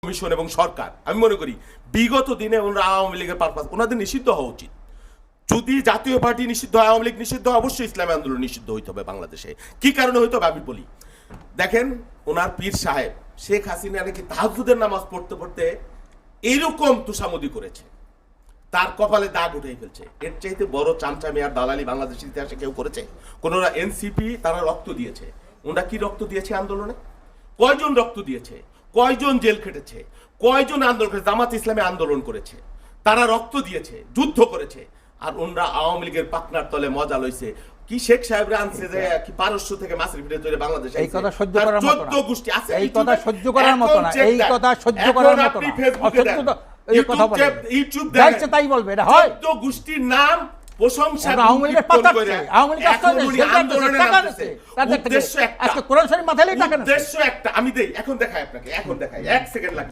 Commission এবং সরকার আমি মনে করি বিগত দিনে ওনারা আওয়ামী লীগের পারপাস ওনাদের নিষিদ্ধ হওয়া উচিত। যদি জাতীয় পার্টি নিষিদ্ধ হয়, আওয়ামী লীগ নিষিদ্ধ হয়, অবশ্যই ইসলামী আন্দোলন নিষিদ্ধ হইতে হবে বাংলাদেশে। কি কারণে হইতে হবে আমি বলি। দেখেন, ওনার পীর সাহেব শেখ হাসিনা নাকি তাহাজ্জুদের নামাজ পড়তে পড়তে এইরকম তুষামদি করেছে, তার কপালে দাগ উঠে ফেলছে। এর চাইতে বড় চামচামি আর দালালি বাংলাদেশের ইতিহাসে কেউ করেছে? কোনরা এনসিপি তারা রক্ত দিয়েছে। ওনারা কি রক্ত দিয়েছে আন্দোলনে? কয়জন রক্ত দিয়েছে? কয়জন জেল খেটেছে? কয়জন আন্দোলন করেছে? জামাত ইসলামী আন্দোলন করেছে, তারা রক্ত দিয়েছে, যুদ্ধ করেছে। আর ওনরা আওয়ামী লীগের পাকনার তলে মজা লইছে। কি শেখ সাহেবরা আনছে যে কি 1200 থেকে মাছের ভিড়ে তৈরি বাংলাদেশে। এই কথা সহ্য করার মতো না। 14 গোষ্ঠী আছে, এই কথা সহ্য করার মতো না। এই কথা সহ্য করার মতো না। এই কথা বলে ইউটিউব দেখছে তাই বলবে এটা হয়। 14 গোষ্ঠীর নাম প্রশংসা আওয়ামী লীগের পাতা আছে, আওয়ামী লীগ আন্দোলনে টাকা দিচ্ছে। উদ্দেশ্য একটা, আজকে কোরআন শরীফ মাথায় টাকা না। উদ্দেশ্য একটা, আমি দেই এখন দেখাই আপনাকে, এখন দেখাই 1 সেকেন্ড লাগে।